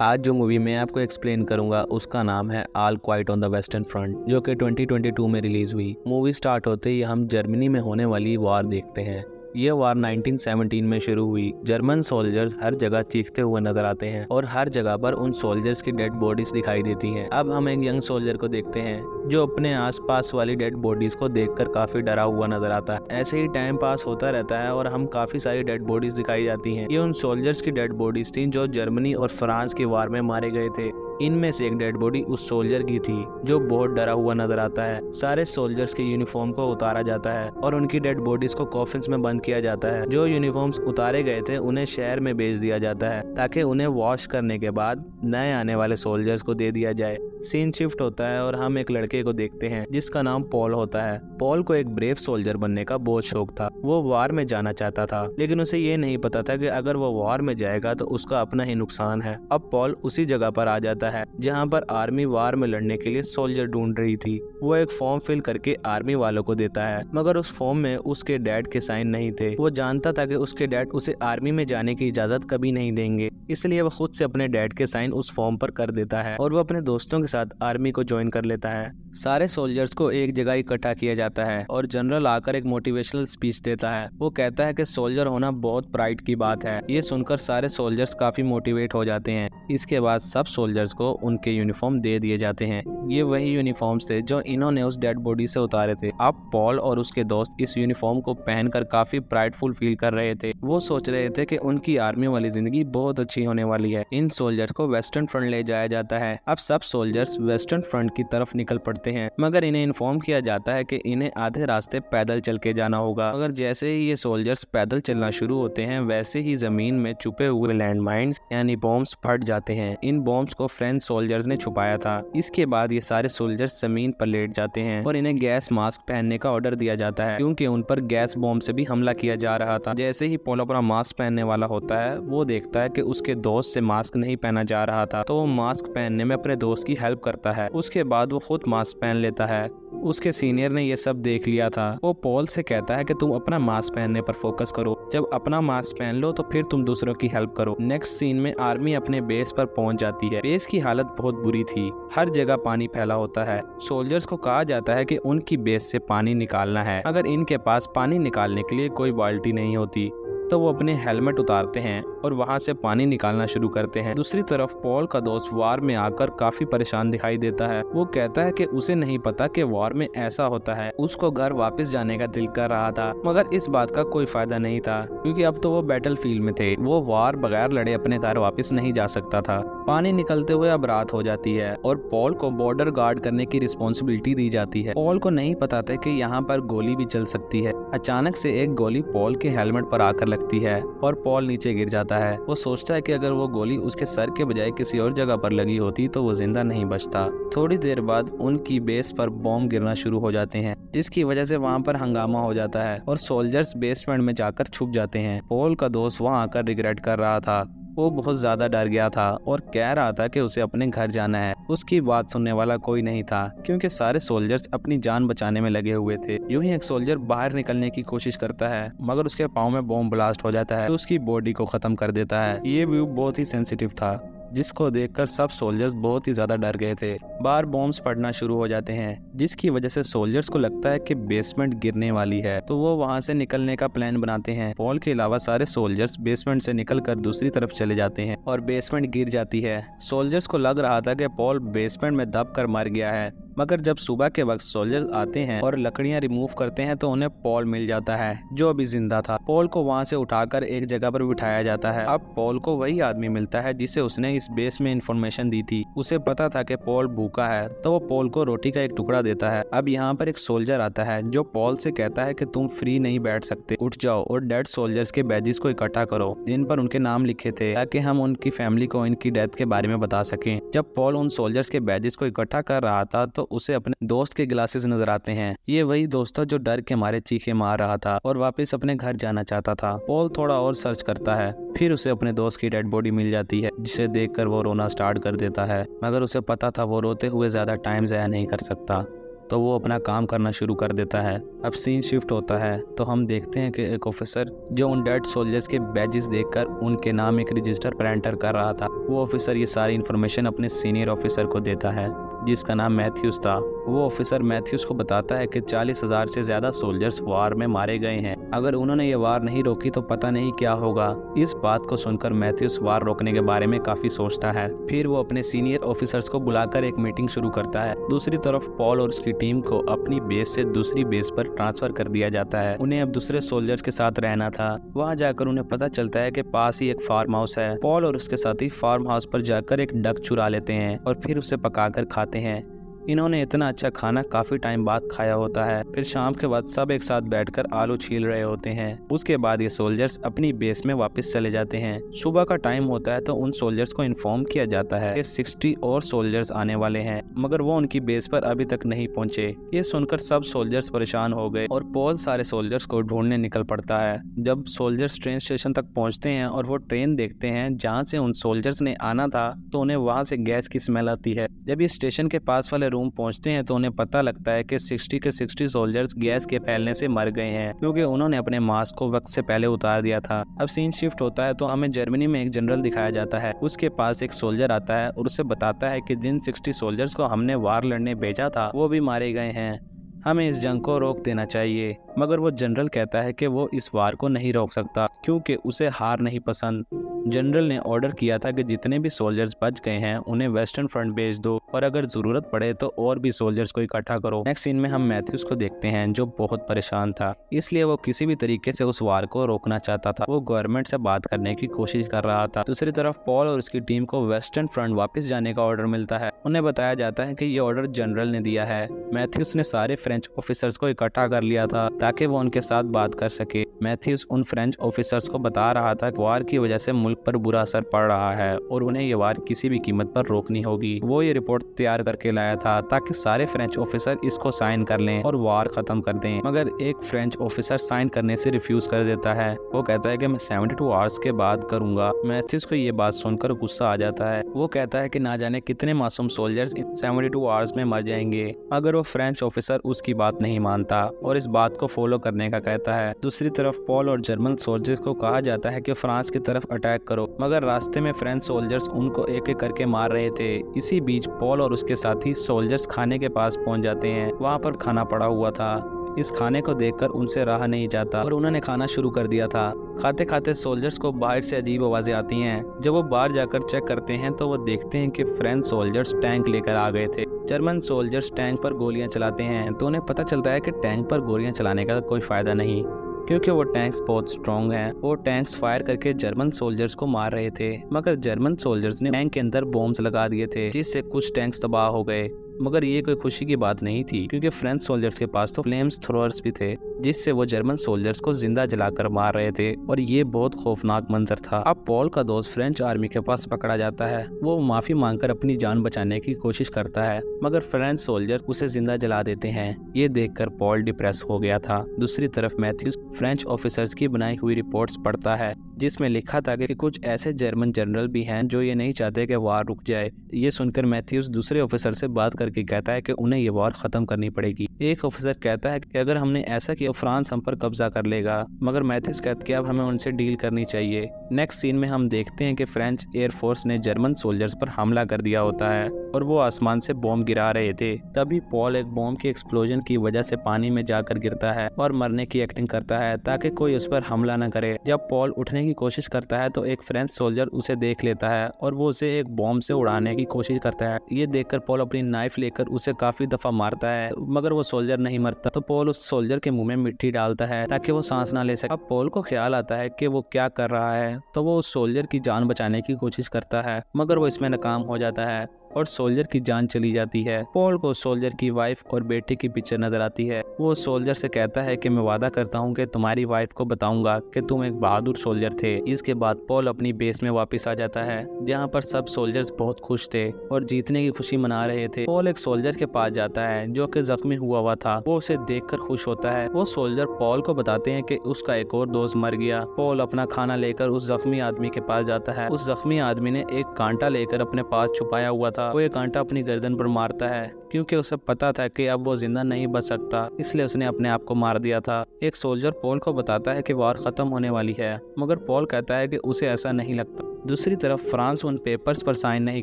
आज जो मूवी मैं आपको एक्सप्लेन करूंगा उसका नाम है all quite on the western front, जो कि 2022 में रिलीज हुई। मूवी स्टार्ट होते ही हम जर्मनी में होने वाली वार देखते हैं। ये वार 1917 में शुरू हुई। जर्मन सोल्जर्स हर जगह चीखते हुए नजर आते हैं और हर जगह पर उन सोल्जर्स की डेड बॉडीज दिखाई देती हैं। अब हम एक यंग सोल्जर को देखते हैं जो अपने आसपास वाली डेड बॉडीज को देखकर काफी डरा हुआ नजर आता है। ऐसे ही टाइम पास होता रहता है और हम काफी सारी डेड बॉडीज दिखाई जाती हैं। ये उन सोल्जर्स की डेड बॉडीज थी जो जर्मनी और फ्रांस की वार में मारे गए थे। इनमें से एक डेड बॉडी उस सोल्जर की थी जो बहुत डरा हुआ नजर आता है। सारे सोल्जर्स के यूनिफॉर्म को उतारा जाता है और उनकी डेड बॉडीज को कॉफिन्स में बंद किया जाता है। जो यूनिफॉर्म्स उतारे गए थे उन्हें शहर में भेज दिया जाता है ताकि उन्हें वॉश करने के बाद नए आने वाले सोल्जर्स को दे दिया जाए। सीन शिफ्ट होता है और हम एक लड़के को देखते हैं जिसका नाम पॉल होता है। पॉल को एक ब्रेव सोल्जर बनने का बहुत शौक था। वो वार में जाना चाहता था, लेकिन उसे ये नहीं पता था कि अगर वो वार में जाएगा तो उसका अपना ही नुकसान है। अब पॉल उसी जगह पर आ जाता है जहाँ पर आर्मी वार में लड़ने के लिए सोल्जर ढूंढ रही थी। वो एक फॉर्म फिल करके आर्मी वालों को देता है, मगर उस फॉर्म में उसके डैड के साइन नहीं थे। वो जानता था कि उसके डैड उसे आर्मी में जाने की इजाजत कभी नहीं देंगे, इसलिए वो खुद से अपने डैड के साइन उस फॉर्म पर कर देता है और वो अपने दोस्तों के साथ आर्मी को ज्वाइन कर लेता है। सारे सोल्जर्स को एक जगह इकट्ठा किया जाता है और जनरल आकर एक मोटिवेशनल स्पीच देता है। वो कहता है कि सोल्जर होना बहुत प्राइड की बात है। ये सुनकर सारे सोल्जर्स काफी मोटिवेट हो जाते हैं। इसके बाद सब सोल्जर्स को उनके यूनिफॉर्म दे दिए जाते हैं। ये वही यूनिफॉर्म्स थे जो इन्होंने उस डेड बॉडी से उतारे थे। अब पॉल और उसके दोस्त इस यूनिफॉर्म को पहनकर काफी प्राइडफुल फील कर रहे थे। वो सोच रहे थे कि उनकी आर्मी वाली जिंदगी बहुत अच्छी होने वाली है। इन सोल्जर्स को वेस्टर्न फ्रंट ले जाया जाता है। अब सब सोल्जर्स वेस्टर्न फ्रंट की तरफ निकल पड़ते हैं, मगर इन्हें इन्फॉर्म किया जाता है कि इन्हें आधे रास्ते पैदल चल के जाना होगा। मगर जैसे ही ये सोल्जर्स पैदल चलना शुरू होते हैं वैसे ही जमीन में छुपे हुए लैंड माइन्स यानी बॉम्ब्स फट जाते हैं। इन बॉम्ब्स को फ्रेंच सोल्जर्स ने छुपाया था। इसके बाद ये सारे सोल्जर्स जमीन पर लेट जाते हैं और इन्हें गैस मास्क पहनने का ऑर्डर दिया जाता है, क्योंकि उन पर गैस बॉम्ब से भी हमला किया जा रहा था। जैसे ही पॉल अपना मास्क पहनने वाला होता है वो देखता है कि उसके दोस्त से मास्क नहीं पहना जा रहा था, तो वो मास्क पहनने में अपने दोस्त की हेल्प करता है। उसके बाद वो खुद मास्क पहन लेता है। उसके सीनियर ने ये सब देख लिया था। वो पॉल से कहता है कि तुम अपना मास्क पहनने पर फोकस करो, जब अपना मास्क पहन लो तो फिर तुम दूसरों की हेल्प करो। नेक्स्ट सीन में आर्मी अपने बेस पर पहुंच जाती है। बेस की हालत बहुत बुरी थी, हर जगह पानी फैला होता है। सोल्जर्स को कहा जाता है कि उनकी बेस से पानी निकालना है। अगर इनके पास पानी निकालने के लिए कोई बाल्टी नहीं होती तो वो अपने हेलमेट उतारते हैं और वहां से पानी निकालना शुरू करते हैं। दूसरी तरफ पॉल का दोस्त वार में आकर काफी परेशान दिखाई देता है। वो कहता है कि उसे नहीं पता कि वार में ऐसा होता है। उसको घर वापस जाने का दिल कर रहा था, मगर इस बात का कोई फायदा नहीं था, क्योंकि अब तो वो बैटल फील्ड में थे। वो वार बगैर लड़े अपने घर वापस नहीं जा सकता था। पानी निकलते हुए अब रात हो जाती है और पॉल को बॉर्डर गार्ड करने की रिस्पॉन्सिबिलिटी दी जाती है। पॉल को नहीं पता था कि यहाँ पर गोली भी चल सकती है। अचानक से एक गोली पॉल के हेलमेट पर आकर लगती है और पॉल नीचे गिर जाता है। वो सोचता है कि अगर वो गोली उसके सर के बजाय किसी और जगह पर लगी होती तो वो जिंदा नहीं बचता। थोड़ी देर बाद उनकी बेस पर बॉम्ब गिरना शुरू हो जाते हैं, जिसकी वजह से वहाँ पर हंगामा हो जाता है और सोल्जर्स बेसमेंट में जाकर छुप जाते हैं। पॉल का दोस्त वहाँ आकर रिग्रेट कर रहा था। वो बहुत ज्यादा डर गया था और कह रहा था कि उसे अपने घर जाना है। उसकी बात सुनने वाला कोई नहीं था, क्योंकि सारे सोल्जर्स अपनी जान बचाने में लगे हुए थे। यूं ही एक सोल्जर बाहर निकलने की कोशिश करता है, मगर उसके पाँव में बॉम्ब ब्लास्ट हो जाता है तो उसकी बॉडी को खत्म कर देता है। ये व्यू बहुत ही सेंसिटिव था, जिसको देखकर सब सोल्जर्स बहुत ही ज्यादा डर गए थे। बाहर बॉम्ब्स फटना शुरू हो जाते हैं, जिसकी वजह से सोल्जर्स को लगता है कि बेसमेंट गिरने वाली है, तो वो वहां से निकलने का प्लान बनाते हैं। पॉल के अलावा सारे सोल्जर्स बेसमेंट से निकलकर दूसरी तरफ चले जाते हैं और बेसमेंट गिर जाती है। सोल्जर्स को लग रहा था कि पॉल बेसमेंट में दब कर मर गया है, मगर जब सुबह के वक्त सोल्जर्स आते हैं और लकड़ियां रिमूव करते हैं तो उन्हें पॉल मिल जाता है जो अभी जिंदा था। पॉल को वहां से उठाकर एक जगह पर बिठाया जाता है। अब पॉल को वही आदमी मिलता है जिसे उसने इस बेस में इंफॉर्मेशन दी थी। उसे पता था कि पॉल भूखा है, तो वो पॉल को रोटी का एक टुकड़ा देता है। अब यहाँ पर एक सोल्जर आता है जो पॉल से कहता है कि तुम फ्री नहीं बैठ सकते, उठ जाओ और डेड सोल्जर्स के बैजेस को इकट्ठा करो जिन पर उनके नाम लिखे थे, ताकि हम उनकी फैमिली को इनकी डेथ के बारे में बता सकें। जब पॉल उन सोल्जर्स के बैजेस को इकट्ठा कर रहा था तो उसे अपने दोस्त के ग्लासेस नजर आते हैं। ये वही दोस्त था जो डर के मारे चीखे मार रहा था और वापस अपने घर जाना चाहता था। पॉल थोड़ा और सर्च करता है, फिर उसे अपने दोस्त की डेड बॉडी मिल जाती है, जिसे देखकर वो रोना स्टार्ट कर देता है, मगर उसे पता था वो रोते हुए ज्यादा टाइम ज़ाया नहीं कर सकता। तो वो अपना काम करना शुरू कर देता है। अब सीन शिफ्ट होता है तो हम देखते हैं कि एक ऑफिसर जो उन डेड सोल्जर्स के बैजेस देखकर उनके नाम एक रजिस्टर पर एंटर कर रहा था, वो ऑफिसर ये सारी इन्फॉर्मेशन अपने सीनियर ऑफिसर को देता है जिसका नाम मैथ्यूस था। वो ऑफिसर मैथ्यूस को बताता है कि 40,000 से ज्यादा सोल्जर्स वार में मारे गए हैं। अगर उन्होंने ये वार नहीं रोकी तो पता नहीं क्या होगा। इस बात को सुनकर मैथ्यूस वार रोकने के बारे में काफी सोचता है। फिर वो अपने सीनियर ऑफिसर्स को बुलाकर एक मीटिंग शुरू करता है। दूसरी तरफ पॉल और उसकी टीम को अपनी बेस से दूसरी बेस पर ट्रांसफर कर दिया जाता है। उन्हें अब दूसरे सोल्जर्स के साथ रहना था। वहाँ जाकर उन्हें पता चलता है कि पास ही एक फार्म हाउस है। पॉल और उसके साथी फार्म हाउस पर जाकर एक डक चुरा लेते हैं और फिर उसे पकाकर खाते हैं। इन्होंने इतना अच्छा खाना काफी टाइम बाद खाया होता है। फिर शाम के बाद सब एक साथ बैठकर आलू छील रहे होते हैं। उसके बाद ये सोल्जर्स अपनी बेस में वापस चले जाते हैं। सुबह का टाइम होता है तो उन सोल्जर्स को इन्फॉर्म किया जाता है कि 60 और सोल्जर्स आने वाले हैं, मगर वो उनकी बेस पर अभी तक नहीं पहुंचे। ये सुनकर सब सोल्जर्स परेशान हो गए और पॉल सारे सोल्जर्स को ढूंढने निकल पड़ता है। जब सोल्जर्स ट्रेन स्टेशन तक पहुंचते हैं और वो ट्रेन देखते हैं जहाँ से उन सोल्जर्स ने आना था, तो उन्हें वहाँ से गैस की स्मेल आती है। जब ये स्टेशन के पास वाले रूम पहुंचते हैं तो उन्हें पता लगता है कि 60 के 60 सोल्जर्स गैस के फैलने से मर गए हैं, क्योंकि उन्होंने अपने मास्क को वक्त से पहले उतार दिया था। अब सीन शिफ्ट होता है तो हमें जर्मनी में एक जनरल दिखाया जाता है। उसके पास एक सोल्जर आता है और उसे बताता है कि जिन 60 सोल्जर्स को हमने वार लड़ने भेजा था वो भी मारे गए हैं, हमें इस जंग को रोक देना चाहिए। मगर वो जनरल कहता है कि वो इस वार को नहीं रोक सकता क्योंकि उसे हार नहीं पसंद। जनरल ने ऑर्डर किया था कि जितने भी सोल्जर्स बच गए हैं उन्हें वेस्टर्न फ्रंट भेज दो और अगर जरूरत पड़े तो और भी सोल्जर्स को इकट्ठा करो। नेक्स्ट सीन में हम मैथ्यूस को देखते हैं जो बहुत परेशान था, इसलिए वो किसी भी तरीके से उस वार को रोकना चाहता था। वो गवर्नमेंट से बात करने की कोशिश कर रहा था। दूसरी तरफ पॉल और उसकी टीम को वेस्टर्न फ्रंट वापस जाने का ऑर्डर मिलता है। उन्हें बताया जाता है कि ये ऑर्डर जनरल ने दिया है। मैथ्यूस ने सारे फ्रेंच ऑफिसर्स को इकट्ठा कर लिया था ताकि वो उनके साथ बात कर सके। मैथ्यूस उन फ्रेंच ऑफिसर्स को बता रहा था कि वार की वजह से मुल्क पर बुरा असर पड़ रहा है और उन्हें ये वार किसी भी कीमत पर रोकनी होगी। वो ये रिपोर्ट तैयार करके लाया था ताकि सारे फ्रेंच ऑफिसर इसको साइन कर लें और वार खत्म कर दें, मगर एक फ्रेंच ऑफिसर साइन करने से रिफ्यूज कर देता है। वो कहता है कि मैं 72 आवर्स के बाद करूंगा। मैथ्यूस को ये बात सुनकर गुस्सा आ जाता है। वो कहता है कि ना जाने कितने मासूम सोल्जर्स 72 आवर्स में मर जाएंगे, मगर वो फ्रेंच ऑफिसर उसकी बात नहीं मानता और इस बात को फॉलो करने का कहता है। दूसरी तरफ पॉल और जर्मन सोल्जर्स को कहा जाता है कि फ्रांस की तरफ अटैक करो, मगर रास्ते में फ्रेंच सोल्जर्स उनको एक एक करके मार रहे थे। इसी बीच पॉल और उसके साथी सोल्जर्स खाने के पास पहुंच जाते हैं। वहां पर खाना पड़ा हुआ था। इस खाने को देखकर उनसे रहा नहीं जाता और उन्होंने खाना शुरू कर दिया था। खाते खाते सोल्जर्स को बाहर से अजीब आवाजें आती हैं। जब वो बाहर जाकर चेक करते हैं तो वो देखते हैं कि फ्रेंच सोल्जर्स टैंक लेकर आ गए थे। जर्मन सोल्जर्स टैंक पर गोलियां चलाते हैं तो उन्हें पता चलता है कि टैंक पर गोलियां चलाने का कोई फायदा नहीं, क्योंकि वो टैंक्स बहुत स्ट्रॉन्ग हैं। वो टैंक्स फायर करके जर्मन सोल्जर्स को मार रहे थे, मगर जर्मन सोल्जर्स ने टैंक के अंदर बॉम्ब्स लगा दिए थे जिससे कुछ टैंक्स तबाह हो गए। मगर ये कोई खुशी की बात नहीं थी, क्योंकि फ्रेंच सोल्जर्स के पास तो फ्लेम्स थ्रोअर्स भी थे जिससे वो जर्मन सोल्जर्स को जिंदा जलाकर मार रहे थे और ये बहुत खौफनाक मंजर था। अब पॉल का दोस्त फ्रेंच आर्मी के पास पकड़ा जाता है। वो माफी मांगकर अपनी जान बचाने की कोशिश करता है, मगर फ्रेंच सोल्जर्स उसे जिंदा जला देते हैं। ये देखकर पॉल डिप्रेस हो गया था। दूसरी तरफ मैथ्यूस फ्रेंच ऑफिसर्स की बनाई हुई रिपोर्ट्स पढ़ता है जिसमें लिखा था कि कुछ ऐसे जर्मन जनरल भी हैं जो ये नहीं चाहते कि वार रुक जाए। ये सुनकर मैथ्यूस दूसरे ऑफिसर से बात करके कहता है कि उन्हें ये वार खत्म करनी पड़ेगी। एक ऑफिसर कहता है कि अगर हमने ऐसा किया फ्रांस हम पर कब्जा कर लेगा, मगर मैथ्यूस कहता है कि अब हमें उनसे डील करनी चाहिए। नेक्स्ट सीन में हम देखते हैं कि फ्रेंच एयरफोर्स ने जर्मन सोल्जर्स पर हमला कर दिया होता है और वो आसमान से बॉम्ब गिरा रहे थे। तभी पॉल एक बॉम्ब की एक्सप्लोजन की वजह से पानी में जाकर गिरता है और मरने की एक्टिंग करता है ताकि कोई उस पर हमला न करे। जब पॉल उठने की कोशिश करता है तो एक फ्रेंच सोल्जर उसे देख लेता है और वो उसे एक बॉम्ब से उड़ाने की कोशिश करता है। ये देखकर पॉल अपनी नाइफ लेकर उसे काफी दफा मारता है, मगर वो सोल्जर नहीं मरता। तो पॉल उस सोल्जर के मुंह में मिट्टी डालता है ताकि वो सांस ना ले सके। अब पॉल को ख्याल आता है कि वो क्या कर रहा है, तो वो उस सोल्जर की जान बचाने की कोशिश करता है, मगर वो इसमें नाकाम हो जाता है और सोल्जर की जान चली जाती है। पॉल को सोल्जर की वाइफ और बेटे की पिक्चर नजर आती है। वो सोल्जर से कहता है कि मैं वादा करता हूँ कि तुम्हारी वाइफ को बताऊंगा कि तुम एक बहादुर सोल्जर थे। इसके बाद पॉल अपनी बेस में वापस आ जाता है जहाँ पर सब सोल्जर्स बहुत खुश थे और जीतने की खुशी मना रहे थे। पॉल एक सोल्जर के पास जाता है जो कि जख्मी हुआ था। वो उसे देखकर खुश होता है। वो सोल्जर पॉल को बताते हैं कि उसका एक और दोस्त मर गया। पॉल अपना खाना लेकर उस जख्मी आदमी के पास जाता है। उस जख्मी आदमी ने एक कांटा लेकर अपने पास छुपाया हुआ था था वो एक कांटा अपनी गर्दन पर मारता है क्योंकि उसे पता था कि अब वो जिंदा नहीं बच सकता, इसलिए उसने अपने आप को मार दिया था। एक सोल्जर पॉल को बताता है कि वॉर खत्म होने वाली है, मगर पॉल कहता है कि उसे ऐसा नहीं लगता। दूसरी तरफ फ्रांस उन पेपर्स पर साइन नहीं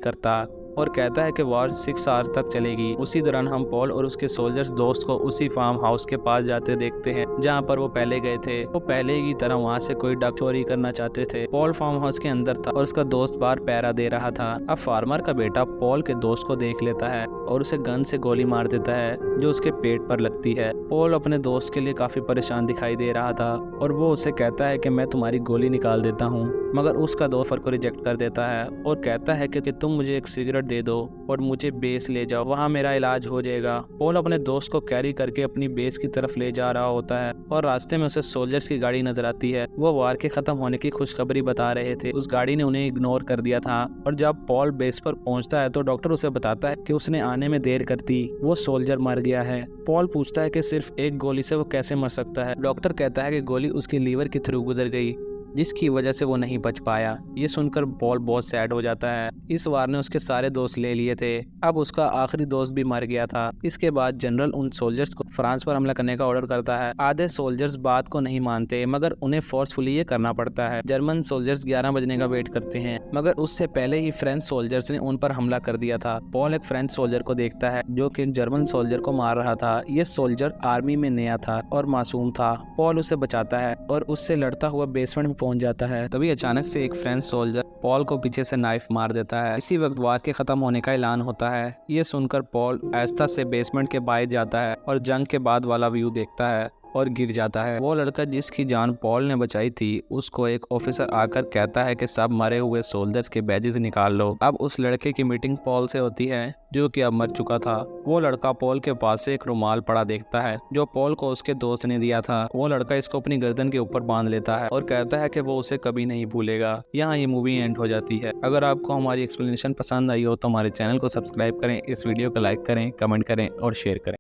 करता और कहता है कि वॉर 6 आवर्स तक चलेगी। उसी दौरान हम पॉल और उसके सोल्जर्स दोस्त को उसी फार्म हाउस के पास जाते देखते हैं जहां पर वो पहले गए थे। वो पहले की तरह वहां से कोई डक चोरी करना चाहते थे। पॉल फार्म हाउस के अंदर था और उसका दोस्त बाहर पहरा दे रहा था। अब फार्मर का बेटा पॉल के दोस्त को देख लेता है और उसे गन से गोली मार देता है जो उसके पेट पर लगती है। पॉल अपने दोस्त के लिए काफी परेशान दिखाई दे रहा था और वो उसे कहता है कि मैं तुम्हारी गोली निकाल देता हूँ, मगर उसका दोस्त ऑफर को रिजेक्ट कर देता है और कहता है कि तुम मुझे एक सिगरेट दे दो और मुझे बेस ले जाओ, वहाँ मेरा इलाज हो जाएगा। पॉल अपने दोस्त को कैरी करके अपनी बेस की तरफ ले जा रहा होता है और रास्ते में उसे सोल्जर्स की गाड़ी नजर आती है। वो वार के खत्म होने की खुशखबरी बता रहे थे। उस गाड़ी ने उन्हें इग्नोर कर दिया था और जब पॉल बेस पर पहुंचता है तो डॉक्टर उसे बताता है कि उसने आने में देर कर दी, वो सोल्जर मर गया है। पॉल पूछता है कि सिर्फ एक गोली से वो कैसे मर सकता है। डॉक्टर कहता है कि गोली उसके लीवर के थ्रू गुजर गई जिसकी वजह से वो नहीं बच पाया। ये सुनकर पॉल बहुत सैड हो जाता है। इस वार ने उसके सारे दोस्त ले लिए थे, अब उसका आखिरी दोस्त भी मर गया था। इसके बाद जनरल उन सोल्जर्स को फ्रांस पर हमला करने का ऑर्डर करता है। आधे सोल्जर्स बात को नहीं मानते मगर उन्हें फोर्सफुली ये करना पड़ता है। जर्मन सोल्जर्स 11 बजने का वेट करते हैं मगर उससे पहले ही फ्रेंच सोल्जर्स ने उन पर हमला कर दिया था। पॉल एक फ्रेंच सोल्जर को देखता है जो कि एक जर्मन सोल्जर को मार रहा था। ये सोल्जर आर्मी में नया था और मासूम था। पॉल उसे बचाता है और उससे लड़ता हुआ बेसमेंट में पहुंच जाता है। तभी अचानक से एक फ्रेंच सोल्जर पॉल को पीछे से नाइफ मार देता है। इसी वक्त वार के खत्म होने का ऐलान होता है। ये सुनकर पॉल आहिस्ता से बेसमेंट के बाहर जाता है और जंग के बाद वाला व्यू देखता है और गिर जाता है। वो लड़का जिसकी जान पॉल ने बचाई थी उसको एक ऑफिसर आकर कहता है कि सब मरे हुए सोल्जर्स के बैजेस निकाल लो। अब उस लड़के की मीटिंग पॉल से होती है जो कि अब मर चुका था। वो लड़का पॉल के पास से एक रुमाल पड़ा देखता है जो पॉल को उसके दोस्त ने दिया था। वो लड़का इसको अपनी गर्दन के ऊपर बांध लेता है और कहता है कि वो उसे कभी नहीं भूलेगा। यहाँ ये मूवी एंड हो जाती है। अगर आपको हमारी एक्सप्लेनेशन पसंद आई हो तो हमारे चैनल को सब्सक्राइब करें, इस वीडियो को लाइक करें, कमेंट करें और शेयर करें।